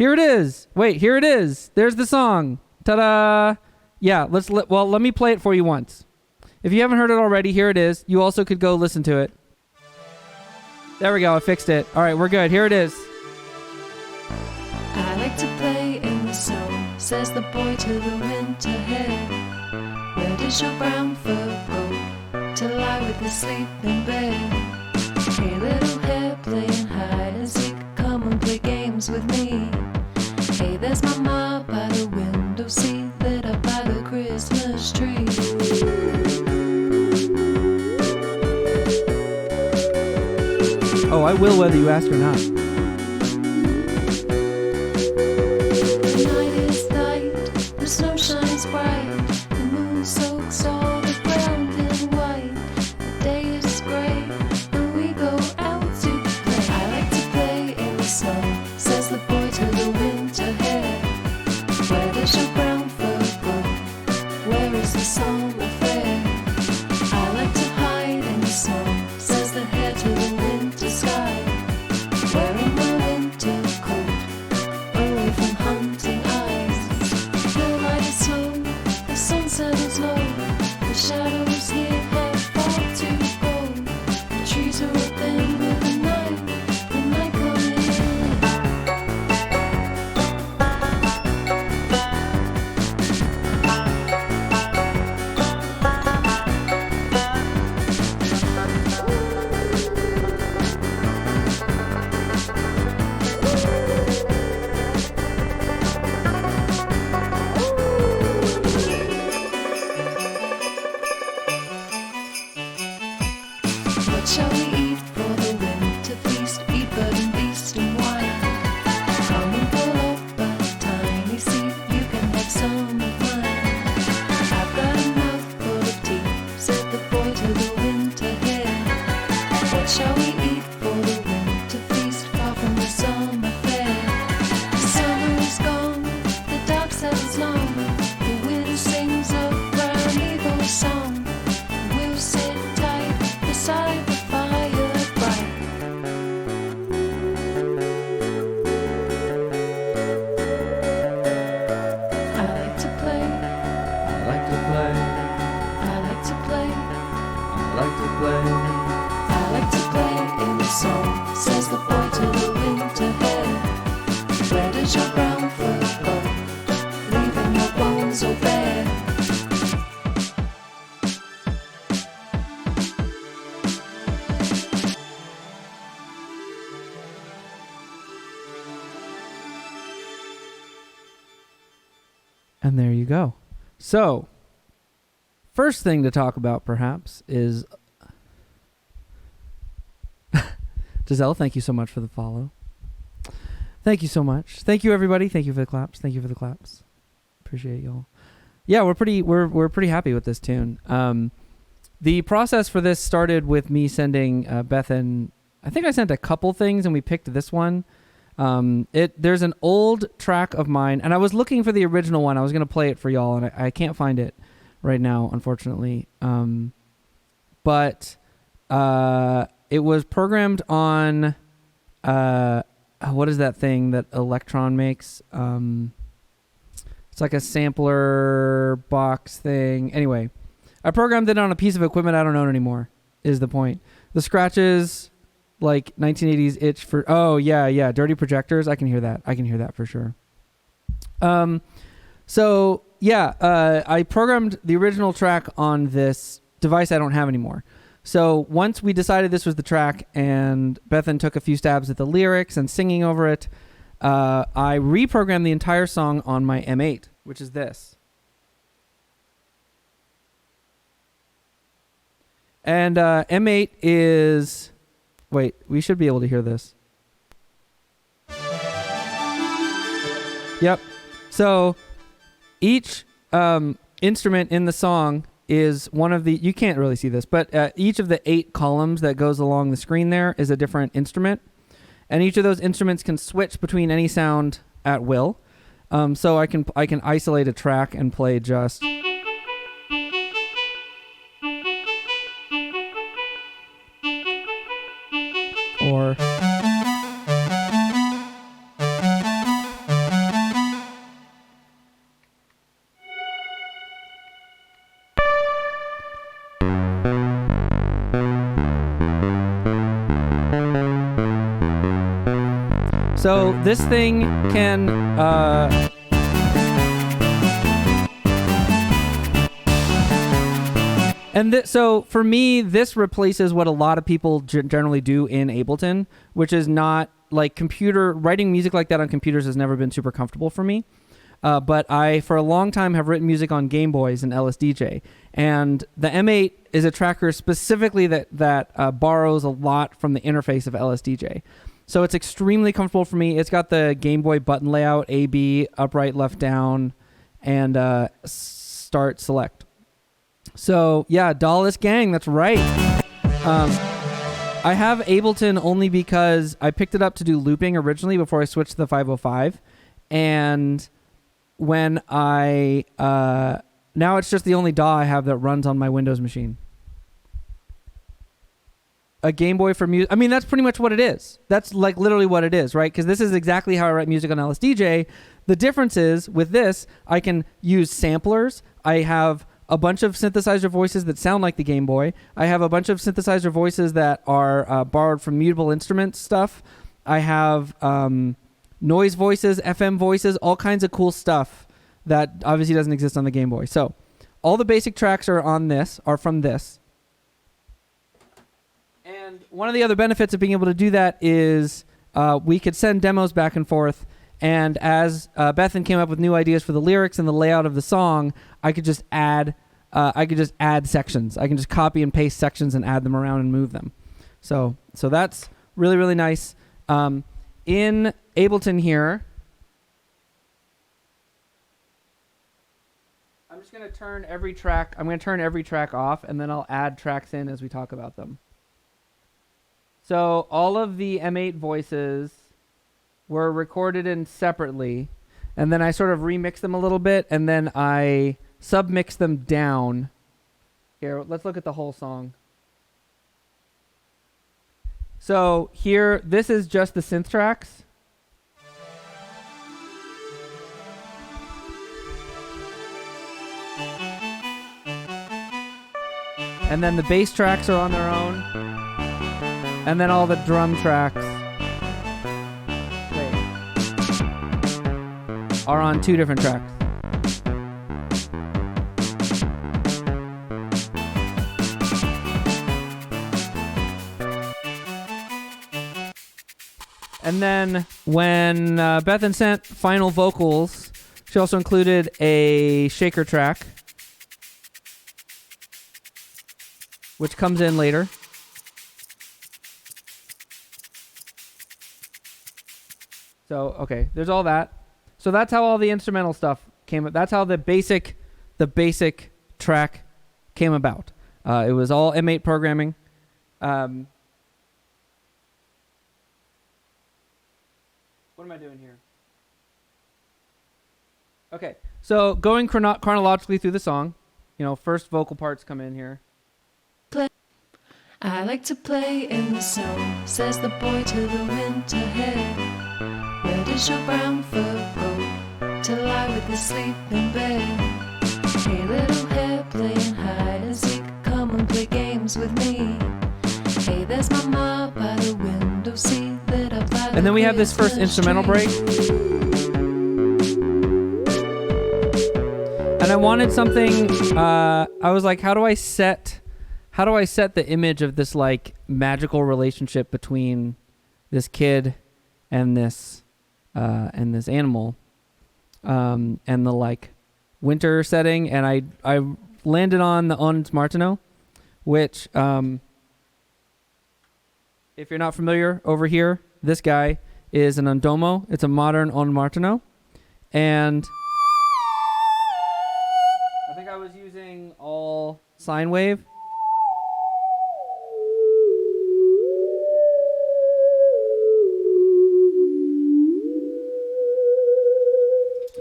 Here it is. Wait, here it is. There's the song. Ta-da! Yeah, let me play it for you once. If you haven't heard it already, here it is. You also could go listen to it. There we go. I fixed it. All right, we're good. Here it is. I like to play in the snow, says the boy to the winter hare. Where does your brown fur go to lie with the sleeping bear? Hey, little hare, playing hide and seek, come and play games with me. Hey, there's mama by the window seat, lit up by the Christmas tree. Oh, I will whether you ask or not. The night is light, the snow shines bright, the moon soaks all the ground in white. The day is gray, and we go out to play. I like to play in the snow, says the boy to the winter hare. Where does your brown fur go? Where is the summer fair? I like to hide in the snow, says the hare to the winter sky. Wearing my winter coat, away from hunting eyes. The light is slow, the sunset is low, the shadows here have far to go. The trees are open with the night coming in. What shall we eat for the winter feast? Eat bird and beast and wine. Come and pull up a tiny seat, you can have some of mine. I've got a mouthful of tea, said the boy to the winter hare. What shall we eat for the winter feast, far from the summer fair? The summer is gone, the dark settles long, the wind sings a primeval song. We'll sit tight beside the fire bright. I like to play, I like to play. I like to play, I like to play. I like to play in the song, says the boy to the winter hare. Where does your brown fur go, leaving your bones all bare? And there you go. So, first thing to talk about perhaps is Giselle, thank you so much for the follow. Thank you so much. Thank you everybody. Thank you for the claps. Thank you for the claps. Appreciate y'all. Yeah, we're pretty happy with this tune. The process for this started with me sending Beth and I think I sent a couple things and we picked this one. There's an old track of mine and I was looking for the original one. I was going to play it for y'all and I can't find it right now, unfortunately. But it was programmed on, what is that thing that Electron makes? It's like a sampler box thing. Anyway, I programmed it on a piece of equipment I don't own anymore, is the point. The scratches, like 1980s itch for, oh yeah, dirty projectors. I can hear that for sure. So yeah, I programmed the original track on this device I don't have anymore. So once we decided this was the track and Bethan took a few stabs at the lyrics and singing over it, I reprogrammed the entire song on my M8, which is this. And M8 is... Wait, we should be able to hear this. Yep. So each instrument in the song is one of the... You can't really see this, but each of the 8 columns that goes along the screen there is a different instrument. And each of those instruments can switch between any sound at will. So I can isolate a track and play just... Or... So this thing can so for me, this replaces what a lot of people generally do in Ableton, which is not like writing music like that on computers has never been super comfortable for me. But I, for a long time, have written music on Game Boys and LSDJ. And the M8 is a tracker specifically that borrows a lot from the interface of LSDJ. So it's extremely comfortable for me. It's got the Game Boy button layout, A, B, up, right, left, down, and start, select. So yeah, Dallas Gang, that's right. I have Ableton only because I picked it up to do looping originally before I switched to the 505. And when I now it's just the only DAW I have that runs on my Windows machine. A Game Boy for music. I mean, that's pretty much what it is. That's like literally what it is, right? Because this is exactly how I write music on LSDJ. The difference is with this, I can use samplers. I have a bunch of synthesizer voices that sound like the Game Boy. I have a bunch of synthesizer voices that are borrowed from mutable instruments stuff. I have noise voices, FM voices, all kinds of cool stuff that obviously doesn't exist on the Game Boy. So all the basic tracks are from this. And one of the other benefits of being able to do that is we could send demos back and forth. And as Bethan came up with new ideas for the lyrics and the layout of the song, I could just add sections. I can just copy and paste sections and add them around and move them. So that's really, really nice. In Ableton here, I'm just going to turn every track. I'm going to turn every track off, and then I'll add tracks in as we talk about them. So all of the M8 voices were recorded in separately, and then I sort of remixed them a little bit, and then I submixed them down. Here, let's look at the whole song. So here, this is just the synth tracks. And then the bass tracks are on their own. And then all the drum tracks are on two different tracks. And then when Bethan sent final vocals, she also included a shaker track, which comes in later. So, okay, there's all that. So that's how all the instrumental stuff came. That's how the basic track came about. It was all M8 programming. What am I doing here? Okay, so going chronologically through the song, first vocal parts come in here. I like to play in the snow, says the boy to the winter hare. Where does your brown fur go to lie with the sleeping bear? Hey little hare playing hide and seek, come and play games with me. Hey, there's mama by the window, see lit up by and then we have this first instrumental break. And I wanted something, I was like, how do I set the image of this like magical relationship between this kid and this animal, and the like winter setting? And I landed on the Ons Martineau, which, if you're not familiar, over here, this guy is an Ondomo. It's a modern On Martineau. And I think I was using all sine wave.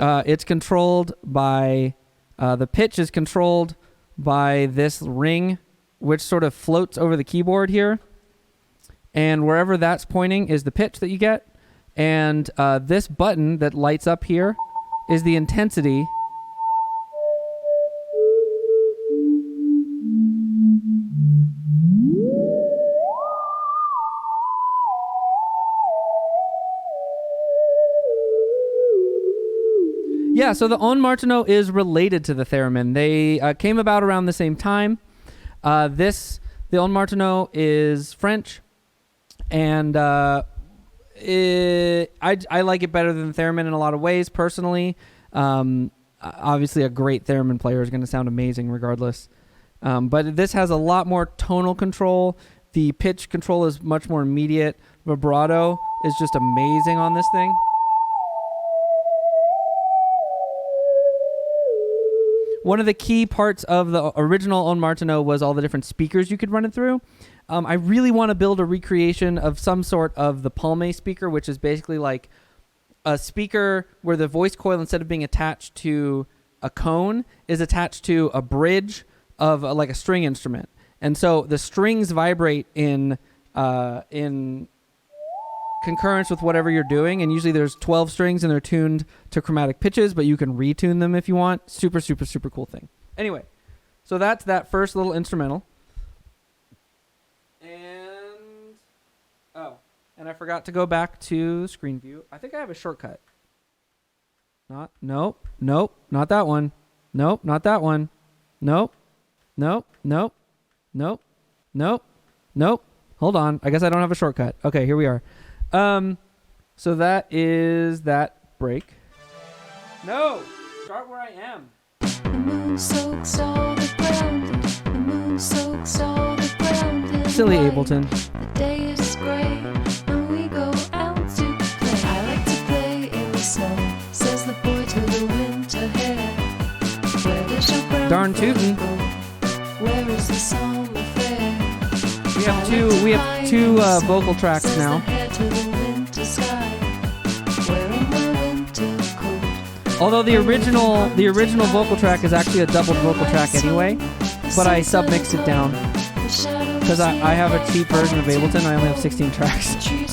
It's controlled by, the pitch is controlled by this ring, which sort of floats over the keyboard here. And wherever that's pointing is the pitch that you get. And this button that lights up here is the intensity. Yeah, so the On Martineau is related to the theremin. They came about around the same time. The On Martineau is French, and I like it better than the theremin in a lot of ways, personally. Obviously, a great theremin player is going to sound amazing regardless. But this has a lot more tonal control. The pitch control is much more immediate. Vibrato is just amazing on this thing. One of the key parts of the original On Martineau was all the different speakers you could run it through. I really want to build a recreation of some sort of the Palme speaker, which is basically like a speaker where the voice coil, instead of being attached to a cone, is attached to a bridge of like a string instrument. And so the strings vibrate in concurrence with whatever you're doing, and usually there's 12 strings and they're tuned to chromatic pitches, but you can retune them if you want. Super, super, super cool thing. Anyway, so that's that first little instrumental. And I forgot to go back to screen view. I think I have a shortcut. Nope, not that one. Nope, not that one. Nope. Hold on. I guess I don't have a shortcut. Okay, here we are. So that is that break. No! Start where I am. The moon soaks all the ground. The moon soaks all the ground. Silly Ableton. The day is gray and we go out to play. I like to play in the snow, says the boy to the winter hare. Where does your brown Darn tootin'. go? Where is the summer fair? We have two vocal tracks now. Although the original vocal track is actually a doubled vocal track anyway, but I submixed it down because I have a cheap version of Ableton. I only have 16 tracks. Okay,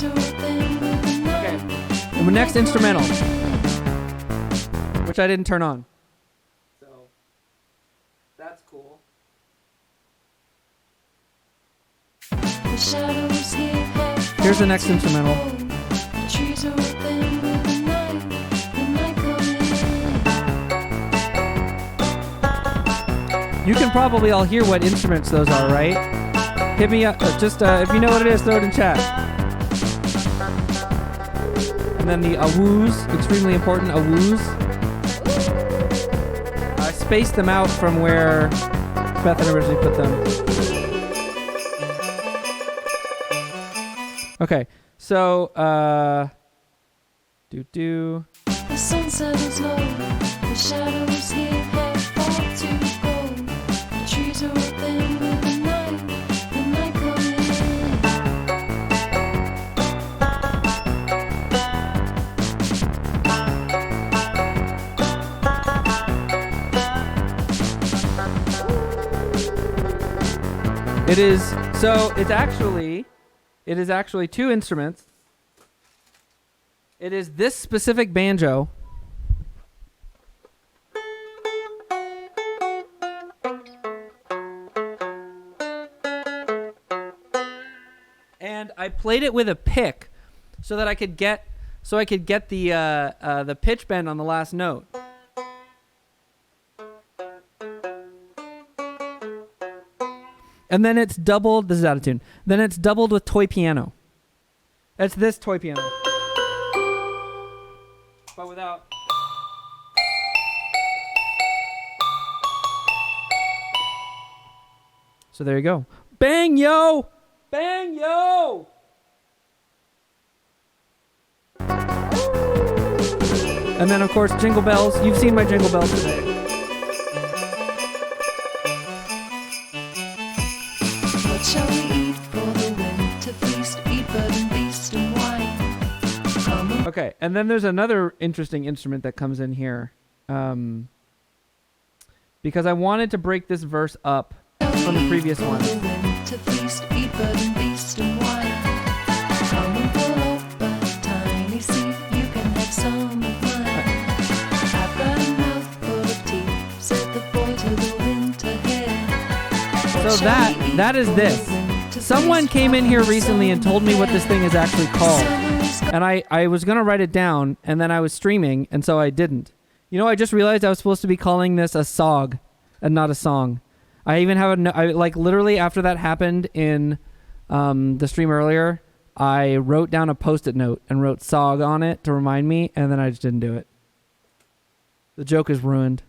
and the next instrumental, which I didn't turn on, so that's cool. Here's the next instrumental. You can probably all hear what instruments those are, right? Hit me up. Just if you know what it is, throw it in chat. And then the awoos, extremely important, awoos. I spaced them out from where Beth had originally put them. Okay, so The sunset is low, the shadows here have far to go. The trees are within the night coming in. It is actually two instruments. It is this specific banjo. And I played it with a pick so that I could get the pitch bend on the last note. And then it's doubled. This is out of tune. Then it's doubled with toy piano. That's this toy piano. But without. So there you go. Bang, yo! Bang, yo! And then, of course, jingle bells. You've seen my jingle bells today. What shall we eat for the winter feast? Eat bird and beast and wine. Okay, and then there's another interesting instrument that comes in here. Because I wanted to break this verse up from the previous one. So that is this. Someone came in here recently and told me what this thing is actually called. And I was going to write it down, and then I was streaming, and so I didn't. You know, I just realized I was supposed to be calling this a song and not a song. I even have literally after that happened in the stream earlier, I wrote down a Post-it note and wrote "sog" on it to remind me, and then I just didn't do it. The joke is ruined.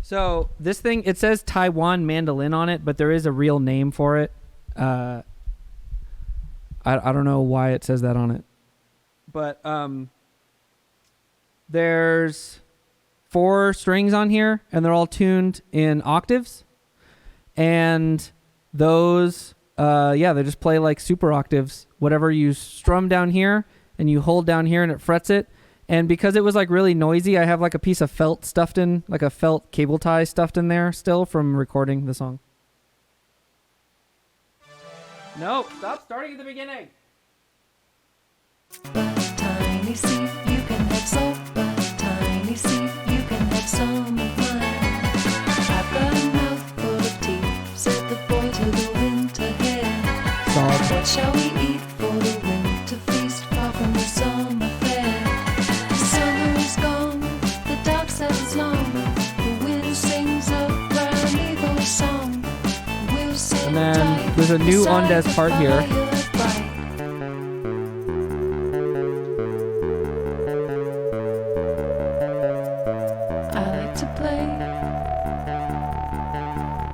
So this thing, it says Taiwan mandolin on it, but there is a real name for it. I don't know why it says that on it. But there's 4 strings on here, and they're all tuned in octaves. And those, they just play like super octaves. Whatever you strum down here, and you hold down here, and it frets it. And because it was like really noisy, I have like a piece of felt stuffed in, like a felt cable tie stuffed in there still from recording the song. No, stop starting at the beginning. But tiny seed, you can have some. But tiny seed, you can have some of mine. I've got a mouthful of teeth, said the boy to the winter hare. Solid. What shall we eat for the winter feast, far from the summer fair? The summer is gone, the dark settles long. The wind sings a brown eagle song. We'll sit And then tight there's a new beside Ondes the part here. fire bright. I like to play.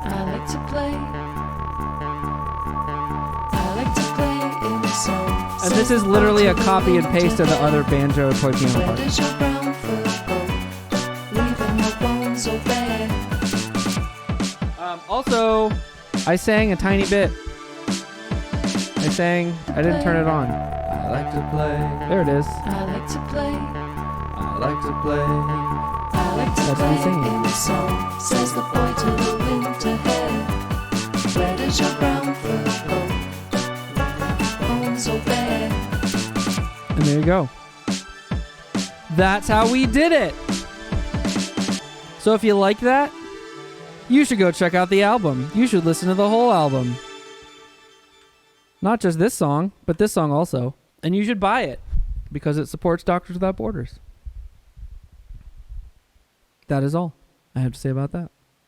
I like to play. I like to play in the song. And this is literally a copy and paste of the other banjo toy piano Where part. does your brown fur go? Leaving your bones so bare. Also, I sang a tiny bit. I didn't turn it on. I like to play. There it is. I like to play. I like to play. I like to That's me play singing. in the song. Says the boy to the winter hare. Where does your brown fur go? Bones so bare. And there you go. That's how we did it. So if you like that, you should go check out the album. You should listen to the whole album. Not just this song, but this song also. And you should buy it because it supports Doctors Without Borders. That is all I have to say about that.